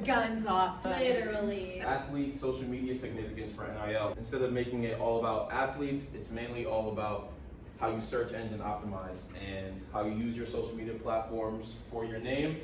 guns off. Literally. Athletes' social media significance for NIL. Instead of making it all about athletes, it's mainly all about how you search engine optimize and how you use your social media platforms for your name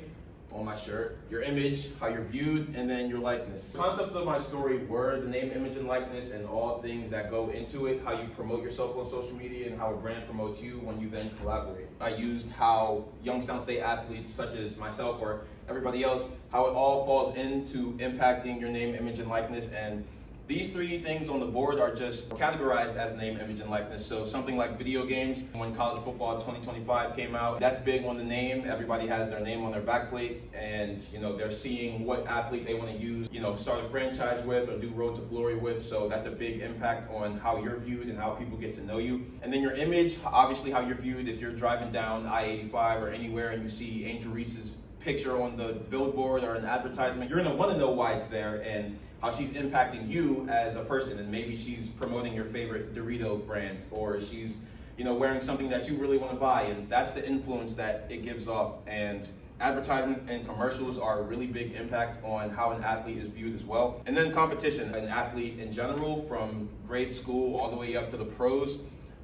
on my shirt, your image, how you're viewed, and then your likeness. The concepts of my story were the name, image, and likeness and all things that go into it, how you promote yourself on social media and how a brand promotes you when you then collaborate. I used how Youngstown State athletes such as myself or everybody else, how it all falls into impacting your name, image, and likeness. And these three things on the board are just categorized as name, image, and likeness. So something like video games, when college football 2025 came out, that's big on the name. Everybody has their name on their backplate and they're seeing what athlete they want to use, start a franchise with or do Road to Glory with. So that's a big impact on how you're viewed and how people get to know you. And then your image, obviously how you're viewed if you're driving down I-85 or anywhere and you see Angel Reese's picture on the billboard or an advertisement, you're gonna want to know why it's there and how she's impacting you as a person. And maybe she's promoting your favorite Dorito brand, or she's wearing something that you really want to buy, and that's the influence that it gives off. And advertisements and commercials are a really big impact on how an athlete is viewed as well. And then competition, an athlete in general, from grade school all the way up to the pros.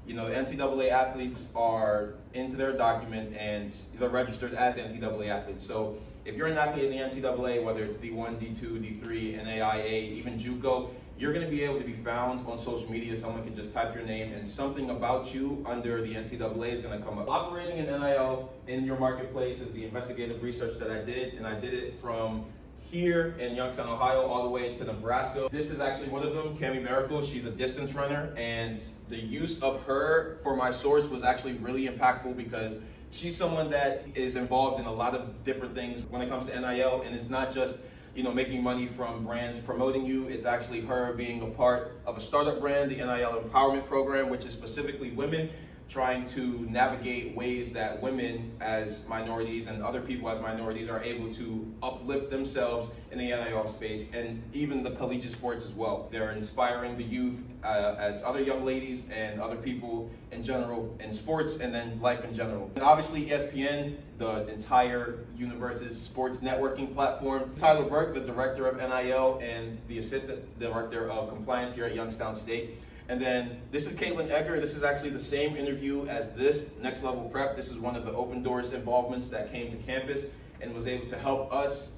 NCAA athletes are into their document and they're registered as NCAA athletes. So if you're an athlete in the NCAA, whether it's D1, D2, D3, NAIA, even JUCO, you're going to be able to be found on social media. Someone can just type your name and something about you under the NCAA is going to come up. Operating an NIL in your marketplace is the investigative research that I did, and I did it from here in Youngstown, Ohio, all the way to Nebraska. This is actually one of them, Cami Miracle. She's a distance runner, and the use of her for my source was actually really impactful because she's someone that is involved in a lot of different things when it comes to NIL, and it's not just making money from brands promoting you. It's actually her being a part of a startup brand, the NIL Empowerment Program, which is specifically women, trying to navigate ways that women as minorities and other people as minorities are able to uplift themselves in the NIL space and even the collegiate sports as well. They're inspiring the youth as other young ladies and other people in general in sports and then life in general. And obviously ESPN, the entire universe's sports networking platform. Tyler Burke, the director of NIL and the assistant director of compliance here at Youngstown State. And then this is Caitlin Egger. This is actually the same interview as this Next Level Prep. This is one of the Open Doors involvements that came to campus and was able to help us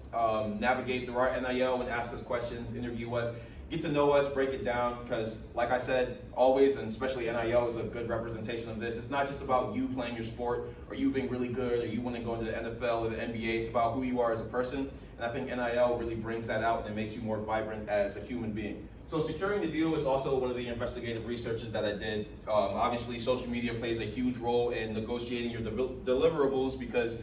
navigate through our NIL and ask us questions, interview us, get to know us, break it down. Because like I said, always, and especially NIL is a good representation of this. It's not just about you playing your sport or you being really good or you want to go into the NFL or the NBA. It's about who you are as a person. And I think NIL really brings that out and it makes you more vibrant as a human being. So securing the deal is also one of the investigative researches that I did. Obviously, social media plays a huge role in negotiating your deliverables because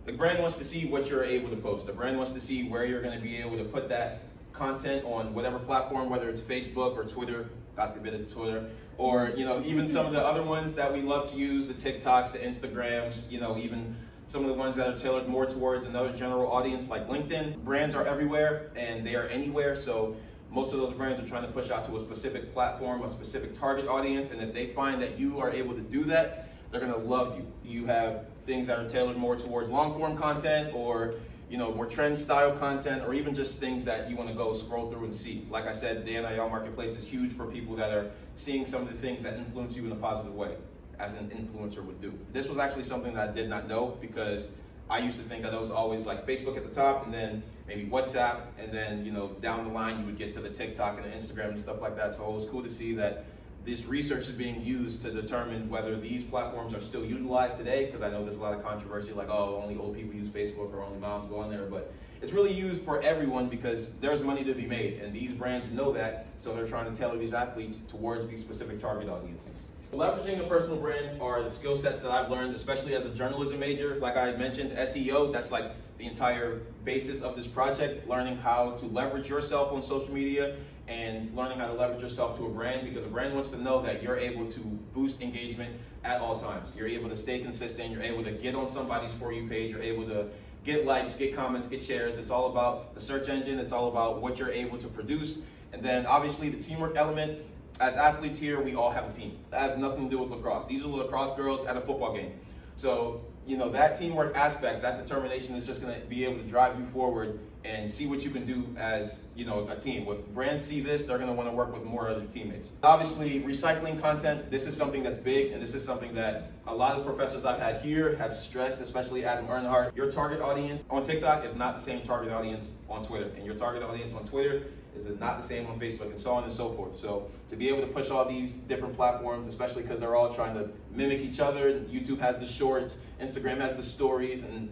the brand wants to see what you're able to post. The brand wants to see where you're going to be able to put that content on whatever platform, whether it's Facebook or Twitter, God forbid it's Twitter, or even some of the other ones that we love to use, the TikToks, the Instagrams, even some of the ones that are tailored more towards another general audience like LinkedIn. Brands are everywhere and they are anywhere, so most of those brands are trying to push out to a specific platform, a specific target audience, and if they find that you are able to do that, they're gonna love you. You have things that are tailored more towards long form content or more trend style content, or even just things that you wanna go scroll through and see. Like I said, the NIL marketplace is huge for people that are seeing some of the things that influence you in a positive way, as an influencer would do. This was actually something that I did not know because I used to think that it was always like Facebook at the top and then maybe WhatsApp, and then down the line you would get to the TikTok and the Instagram and stuff like that. So it was cool to see that this research is being used to determine whether these platforms are still utilized today, because I know there's a lot of controversy like, oh, only old people use Facebook or only moms go on there, but it's really used for everyone because there's money to be made and these brands know that, so they're trying to tailor these athletes towards these specific target audiences. Leveraging a personal brand are the skill sets that I've learned, especially as a journalism major. Like I mentioned, SEO, that's like the entire basis of this project, learning how to leverage yourself on social media and learning how to leverage yourself to a brand, because a brand wants to know that you're able to boost engagement at all times. You're able to stay consistent, you're able to get on somebody's For You page, you're able to get likes, get comments, get shares. It's all about the search engine, it's all about what you're able to produce. And then obviously the teamwork element. As athletes here, we all have a team. That has nothing to do with lacrosse. These are lacrosse girls at a football game. So, that teamwork aspect, that determination is just gonna be able to drive you forward and see what you can do as, you know, a team. If brands see this, they're going to want to work with more other teammates. Obviously, recycling content, this is something that's big, and this is something that a lot of professors I've had here have stressed, especially Adam Earnhardt. Your target audience on TikTok is not the same target audience on Twitter, and your target audience on Twitter is not the same on Facebook, and so on and so forth. So to be able to push all these different platforms, especially because they're all trying to mimic each other, YouTube has the shorts, Instagram has the stories, and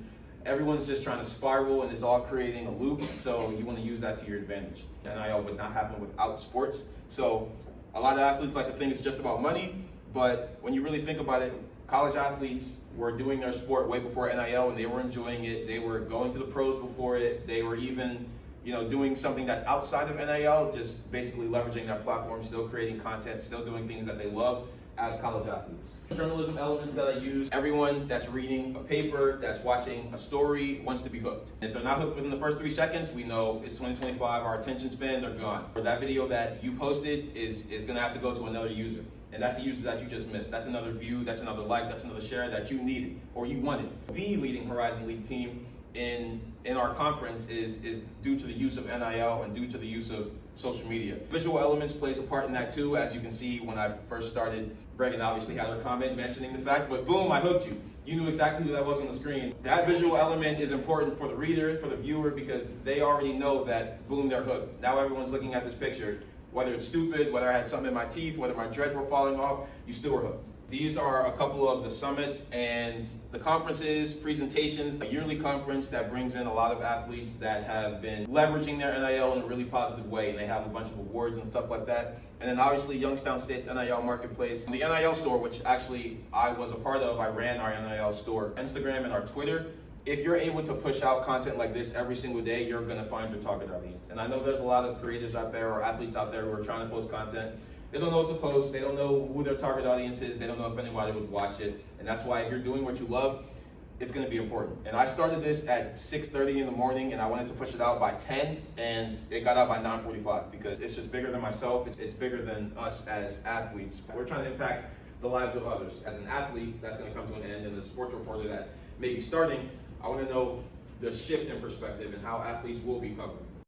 everyone's just trying to spiral, and it's all creating a loop. So you want to use that to your advantage. NIL would not happen without sports. So a lot of athletes like to think it's just about money, but when you really think about it, college athletes were doing their sport way before NIL, and they were enjoying it. They were going to the pros before it. They were even, you know, doing something that's outside of NIL, just basically leveraging that platform, still creating content, still doing things that they love as college athletes. Journalism elements that I use, everyone that's reading a paper, that's watching a story, wants to be hooked. If they're not hooked within the first 3 seconds, we know it's 2025, our attention span, they're gone. Or that video that you posted is gonna have to go to another user. And that's a user that you just missed. That's another view, that's another like, that's another share that you needed or you wanted. The leading Horizon League team in our conference is due to the use of NIL and due to the use of social media. Visual elements plays a part in that too. As you can see, when I first started, Bregan obviously had a comment mentioning the fact, but boom, I hooked you. You knew exactly who that was on the screen. That visual element is important for the reader, for the viewer, because they already know that, boom, they're hooked. Now everyone's looking at this picture. Whether it's stupid, whether I had something in my teeth, whether my dreads were falling off, you still were hooked. These are a couple of the summits and the conferences, presentations, a yearly conference that brings in a lot of athletes that have been leveraging their NIL in a really positive way, and they have a bunch of awards and stuff like that. And then obviously Youngstown State's NIL marketplace. The NIL store, which actually I was a part of, I ran our NIL store, Instagram and our Twitter. If you're able to push out content like this every single day, you're gonna find your target audience. And I know there's a lot of creators out there or athletes out there who are trying to post content. They don't know what to post, they don't know who their target audience is, they don't know if anybody would watch it. And that's why if you're doing what you love, it's gonna be important. And I started this at 6:30 in the morning, and I wanted to push it out by 10, and it got out by 9:45 because it's just bigger than myself, it's bigger than us as athletes. We're trying to impact the lives of others. As an athlete, that's gonna come to an end, and as a sports reporter that may be starting, I wanna know the shift in perspective and how athletes will be covered.